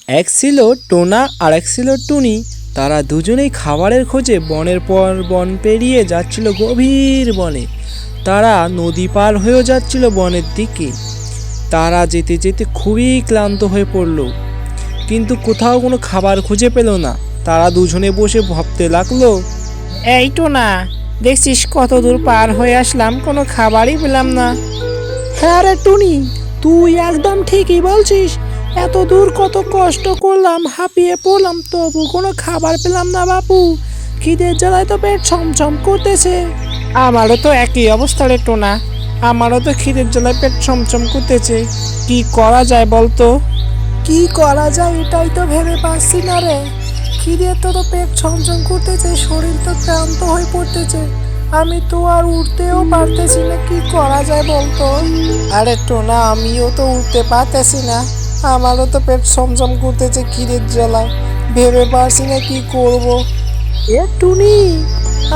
এক ছিল টোনা আর এক ছিল টুনি। তারা দুজনেই খাবারের খোঁজে বনের পর বন পেরিয়ে যাচ্ছিল গভীর বনে। তারা নদী পার হয়েও যাচ্ছিল বনের দিকে। তারা যেতে যেতে খুবই ক্লান্ত হয়ে পড়ল, কিন্তু কোথাও কোনো খাবার খুঁজে পেল না। তারা দুজনে বসে ভাবতে লাগলো, এই টোনা, দেখছিস কত দূর পার হয়ে আসলাম, কোনো খাবারই পেলাম না। হ্যাঁ রে টুনি, তুই একদম ঠিকই বলছিস। এত দূর কত কষ্ট করলাম, হাঁপিয়ে পড়লাম, তবু কোনো খাবার পেলাম না বাপু। খিদের জ্বালায় তো পেট ছমছম করতেছে। আমারও তো একই অবস্থা রে টোনা, আমারও তো খিদের জ্বালায় পেট ছমছম করতেছে। কি করা যায় বলতো? কি করা যায় এটাই তো ভেবে পাচ্ছি না রে। খিদে তো পেট ছমছম করতেছে, শরীর তো ক্লান্ত হয়ে পড়তেছে। আমি তো আর উঠতেও পারতেছি না, কি করা যায় বলতো? আরে টোনা, আমিও তো উঠতে পারতেছি না, আমারও তো পেট ছমছম করতেছে খিদের জ্বালায়, ভেবে পারছি না কি করব। এ টুনি,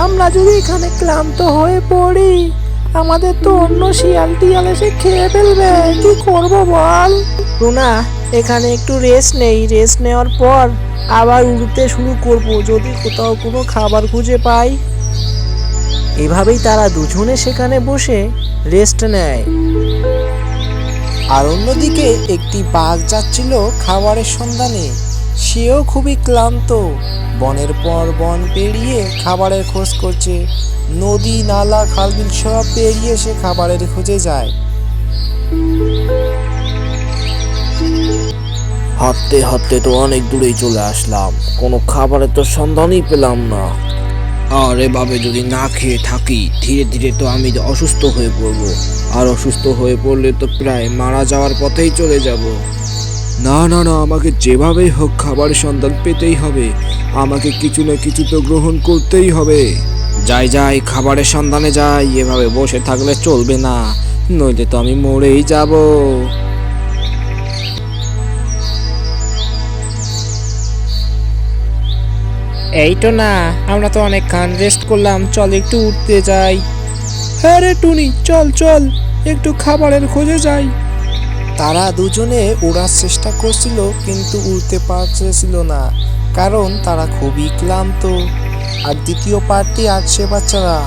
আমরা যদি এখানে ক্লান্ত হয়ে পড়ি, আমাদের তো অন্য শিয়াল টিয়াল এসে খেয়ে ফেলবে, কি করব বল? টোনা, এখানে একটু রেস্ট নেই, রেস্ট নেওয়ার পর আবার উড়তে শুরু করব যদি কোথাও কোনো খাবার খুঁজে পাই। এভাবেই তারা দুজনে সেখানে বসে রেস্ট নেয়। আর অন্যদিকে একটি বাঘ যাচ্ছিল খাবারের সন্ধানে। সেও খুবই ক্লান্ত, বনের পর বন পেরিয়ে খাবারের খোঁজ করছে। নদী নালা খালবিল সব পেরিয়ে সে খাবারের খোঁজে যায়। হাঁটতে হাঁটতে তো অনেক দূরেই চলে আসলাম, কোনো খাবারের তো সন্ধানই পেলাম না। আর এভাবে যদি না খেয়ে থাকি, ধীরে ধীরে তো আমি অসুস্থ হয়ে পড়ব। আর অসুস্থ হয়ে পড়লে তো প্রায় মারা যাওয়ার পথেই চলে যাব। না না না, আমাকে যেভাবেই হোক খাবারের সন্ধান পেতেই হবে। আমাকে কিছু না কিছু তো গ্রহণ করতেই হবে। যাই যাই, খাবারের সন্ধানে যাই। এভাবে বসে থাকলে চলবে না, নইলে তো আমি মরেই যাব। এই তো না, আমরা তো অনেকক্ষণ রেস্ট করলাম, চল একটু উঠতে যাই। হ্যাঁ রে টুনি, চল চল, একটু খাবারের খোঁজে যাই। তারা দুজনে ওড়ার চেষ্টা করছিল, কিন্তু উড়তে পারছিল না, কারণ তারা খুবই ক্লান্ত। আর দ্বিতীয় পার্টটি আসছে বাচ্চারা।